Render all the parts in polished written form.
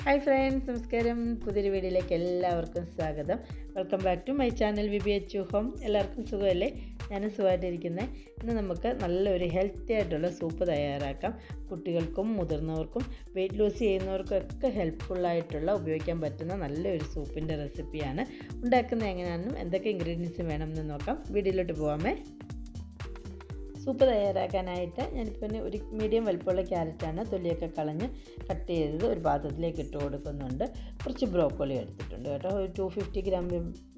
Hi friends, നമസ്കാരം. പുതിയൊരു വീഡിയോയിലേക്ക് എല്ലാവർക്കും സ്വാഗതം. Welcome back to my channel VB H home. എല്ലാവർക്കും സുഖമല്ലേ? ഞാനും സുഖമായിട്ടിരിക്കുന്നത്. ഇന്ന് നമുക്ക് നല്ലൊരു ഹെൽത്തി ആയിട്ടുള്ള സൂപ്പ് തയ്യാറാക്കാം. കുട്ടികൾക്കും മുതിർന്നവർക്കും വെയിറ്റ് ലോസ് ചെയ്യുന്നവർക്കും ഒക്കെ ഹെൽപ്ഫുള്ളായിട്ടുള്ള ഉപയോഗിക്കാൻ പറ്റുന്ന നല്ലൊരു സൂപ്പിൻ്റെ റെസിപ്പിയാണ്. ഉണ്ടാക്കുന്നത് എങ്ങനെയാണെന്നും എന്തൊക്കെ ഇൻഗ്രീഡിയൻസ് വേണമെന്ന് നോക്കാം. വീഡിയോയിലോട്ട് പോകാമേ. സൂപ്പ് തയ്യാറാക്കാനായിട്ട് ഞാനിപ്പോൾ ഒരു മീഡിയം വലുപ്പമുള്ള ക്യാരറ്റാണ് തൊലിയൊക്കെ കളഞ്ഞ് കട്ട് ചെയ്തത് ഒരു പാത്രത്തിലേക്ക് ഇട്ട് കൊടുക്കുന്നുണ്ട്. കുറച്ച് ബ്രോക്കോളി എടുത്തിട്ടുണ്ട് കേട്ടോ. ഒരു 250 ഗ്രാം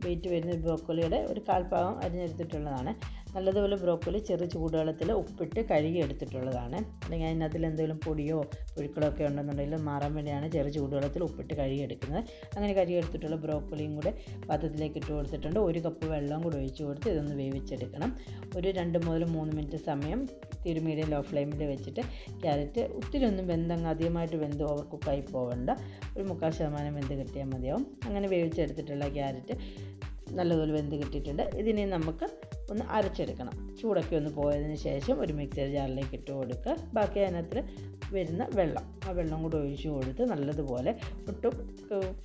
വെയിറ്റ് വരുന്ന ബ്രോക്കോളിയുടെ ഒരു കാൽഭാഗം അരിഞ്ഞെടുത്തിട്ടുള്ളതാണ്. നല്ലതുപോലെ ബ്രോക്കോളി ചെറു ചൂടുവെള്ളത്തിൽ ഉപ്പിട്ട് കഴുകി എടുത്തിട്ടുള്ളതാണ്. അല്ലെങ്കിൽ അതിനകത്തിൽ എന്തെങ്കിലും പൊടിയോ പുഴുക്കളോ ഒക്കെ ഉണ്ടെന്നുണ്ടെങ്കിൽ മാറാൻ വേണ്ടിയാണ് ചെറു ചൂടുവെള്ളത്തിൽ ഉപ്പിട്ട് കഴുകി എടുക്കുന്നത്. അങ്ങനെ കഴുകി എടുത്തിട്ടുള്ള ബ്രോക്കോളിയും കൂടെ പാത്രത്തിലേക്ക് ഇട്ട് കൊടുത്തിട്ടുണ്ട്. 1 കപ്പ് വെള്ളം കൂടെ ഒഴിച്ച് കൊടുത്ത് ഇതൊന്ന് വേവിച്ചെടുക്കണം. ഒരു 2 മുതൽ 3 മിനിറ്റ് സമയം തീരെ മീഡിയം ലോ ഫ്ലെയിമിൽ വെച്ചിട്ട് ക്യാരറ്റ് ഒത്തിരി ഒന്നും അധികമായിട്ട് വെന്ത് ഓവർ കുക്കായി പോകണ്ട. ഒരു 3/4% വെന്ത് കിട്ടിയാൽ മതിയാവും. അങ്ങനെ വേവിച്ചെടുത്തിട്ടുള്ള ക്യാരറ്റ് നല്ലതുപോലെ വെന്ത് കിട്ടിയിട്ടുണ്ട്. ഇതിനെ നമുക്ക് ഒന്ന് അരച്ചെടുക്കണം. ചൂടൊക്കെ ഒന്ന് പോയതിന് ശേഷം ഒരു മിക്സർ ജാറിലേക്ക് ഇട്ട് കൊടുക്കുക. ബാക്കി അതിനകത്ത് വരുന്ന ആ വെള്ളം കൂടി ഒഴിച്ച് കൊടുത്ത് നല്ലതുപോലെ ഒട്ടും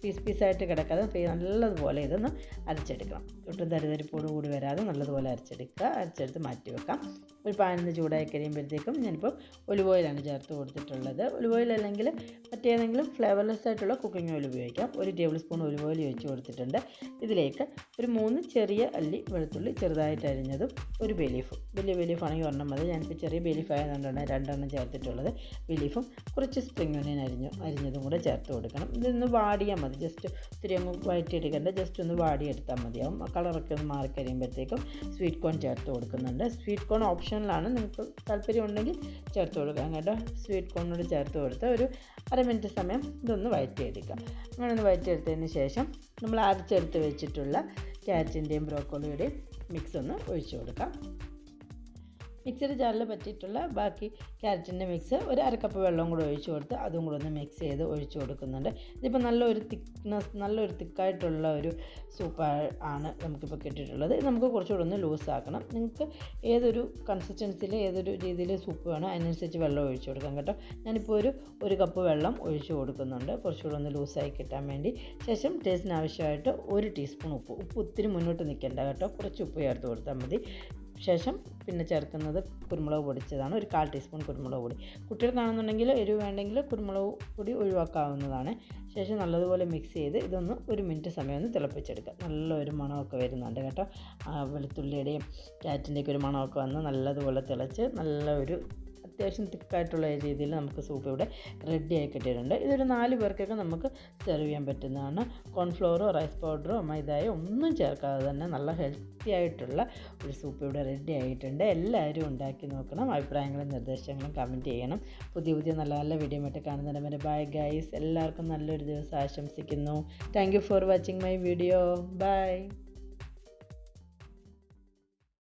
പീസായിട്ട് കിടക്കാതെ നല്ലതുപോലെ ഇതൊന്ന് അരച്ചെടുക്കണം. ഒട്ടും തരിതരിപ്പോട് കൂടി വരാതെ നല്ലതുപോലെ അരച്ചെടുത്ത് മാറ്റി വെക്കാം. ഒരു പാനിന് ചൂടായി കഴിയുമ്പോഴത്തേക്കും ഞാനിപ്പോൾ ഒലിവ് ഓയിലാണ് ചേർത്ത് കൊടുത്തിട്ടുള്ളത്. ഒലിവ് ഓയിൽ അല്ലെങ്കിൽ മറ്റേതെങ്കിലും ഫ്ലേവർലെസ് ആയിട്ടുള്ള കുക്കിംഗ് ഓയിൽ ഉപയോഗിക്കാം. 1 ടേബിൾ സ്പൂൺ ഒലിവ് ഓയിൽ ഒഴിച്ച് കൊടുത്തിട്ടുണ്ട്. ഇതിലേക്ക് ഒരു 3 ചെറിയ അല്ലി വെളുത്തുള്ളി ചെറുതായിട്ട് അരിഞ്ഞതും ഒരു ബേ ലീഫും. വലിയ ബേ ലീഫ് ആണെങ്കിൽ ഒരെണ്ണം മതി. ഞാനിപ്പോൾ ചെറിയ ബേ ലീഫ് ആയതുകൊണ്ടാണ് 2 എണ്ണം ചേർത്തിട്ടുള്ളത്. ബേ ലീഫും കുറച്ച് സ്പ്രിംഗ് ഓണിയൻ അരിഞ്ഞതും കൂടെ ചേർത്ത് കൊടുക്കണം. ഇതൊന്ന് വാടിയാൽ മതി. ജസ്റ്റ് ഒത്തിരി അങ്ങ് വഴറ്റിയെടുക്കേണ്ട, ജസ്റ്റ് ഒന്ന് വാടിയെടുത്താൽ മതിയാവും. ആ കളറൊക്കെ ഒന്ന് മാറിക്കഴിയുമ്പോഴത്തേക്കും സ്വീറ്റ് കോൺ ചേർത്ത് കൊടുക്കുന്നുണ്ട്. സ്വീറ്റ് കോൺ ഓപ്ഷണലാണ്, നിങ്ങൾക്ക് താല്പര്യം ഉണ്ടെങ്കിൽ ചേർത്ത് കൊടുക്കാം കേട്ടോ. സ്വീറ്റ് കോണിനോട് ചേർത്ത് കൊടുത്ത് ഒരു 1/2 മിനിറ്റ് സമയം ഇതൊന്ന് വഴറ്റിയെടുക്കാം. അങ്ങനെ ഒന്ന് വഴറ്റിയെടുത്തതിന് ശേഷം നമ്മൾ അരച്ചെടുത്ത് വെച്ചിട്ടുള്ള ക്യാരറ്റിൻ്റെയും ബ്രോക്കോളിയുടെയും മിക്സ് ഒന്ന് ഒഴിച്ചു കൊടുക്കാം. മിക്സിയുടെ ജാറിൽ പറ്റിയിട്ടുള്ള ബാക്കി ക്യാരറ്റിൻ്റെ മിക്സ് ഒരു 1/2 കപ്പ് വെള്ളം കൂടെ ഒഴിച്ച് കൊടുത്ത് അതും കൂടെ ഒന്ന് മിക്സ് ചെയ്ത് ഒഴിച്ച് കൊടുക്കുന്നുണ്ട്. ഇതിപ്പോൾ നല്ലൊരു തിക്കായിട്ടുള്ള ഒരു സൂപ്പ് ആണ് നമുക്കിപ്പോൾ കിട്ടിയിട്ടുള്ളത്. ഇത് നമുക്ക് കുറച്ചുകൂടെ ഒന്ന് ലൂസാക്കണം. നിങ്ങൾക്ക് ഏതൊരു കൺസിസ്റ്റൻസിയിൽ ഏതൊരു രീതിയിൽ സൂപ്പ് വേണോ അതിനനുസരിച്ച് വെള്ളം ഒഴിച്ച് കൊടുക്കാം കേട്ടോ. ഞാനിപ്പോൾ ഒരു കപ്പ് വെള്ളം ഒഴിച്ച് കൊടുക്കുന്നുണ്ട്, കുറച്ചുകൂടെ ഒന്ന് ലൂസായി കിട്ടാൻ വേണ്ടി. ശേഷം ടേസ്റ്റിന് ആവശ്യമായിട്ട് 1 ടീസ്പൂൺ ഉപ്പ് ഒത്തിരി മുന്നോട്ട് നിൽക്കേണ്ട കേട്ടോ, കുറച്ച് ഉപ്പ് ചേർത്ത് കൊടുത്താൽ മതി. ശേഷം പിന്നെ ചേർക്കുന്നത് കുരുമുളക് പൊടിച്ചതാണ്, ഒരു 1/4 ടീസ്പൂൺ കുരുമുളക് പൊടി. കുട്ടികൾക്കാണെന്നുണ്ടെങ്കിൽ എരിവ് വേണ്ടെങ്കിൽ കുരുമുളക് പൊടി ഒഴിവാക്കാവുന്നതാണ്. ശേഷം നല്ലതുപോലെ മിക്സ് ചെയ്ത് ഇതൊന്ന് 1 മിനിറ്റ് സമയം ഒന്ന് തിളപ്പിച്ചെടുക്കുക. നല്ലൊരു മണമൊക്കെ വരുന്നുണ്ട് കേട്ടോ. വെളുത്തുള്ളിയുടെയും ക്യാരറ്റിൻ്റെയൊക്കെ ഒരു മണമൊക്കെ വന്ന് നല്ലതുപോലെ തിളച്ച് നല്ലൊരു അത്യാവശ്യം തിക്കായിട്ടുള്ള രീതിയിൽ നമുക്ക് സൂപ്പ് ഇവിടെ റെഡിയായി കിട്ടിയിട്ടുണ്ട്. ഇതൊരു 4 പേർക്കൊക്കെ നമുക്ക് സെർവ് ചെയ്യാൻ പറ്റുന്നതാണ്. കോൺഫ്ലോറോ റൈസ് പൗഡറോ മൈദയോ ഒന്നും ചേർക്കാതെ തന്നെ നല്ല ഹെൽത്തി ആയിട്ടുള്ള ഒരു സൂപ്പ് ഇവിടെ റെഡി ആയിട്ടുണ്ട്. എല്ലാവരും ഉണ്ടാക്കി നോക്കണം. അഭിപ്രായങ്ങളും നിർദ്ദേശങ്ങളും കമൻറ്റ് ചെയ്യണം. പുതിയ നല്ല വീഡിയോ ആയിട്ട് കാണുന്നതിന് വരെ ബൈ ഗൈസ്. എല്ലാവർക്കും നല്ലൊരു ദിവസം ആശംസിക്കുന്നു. Thank you for watching my video. By.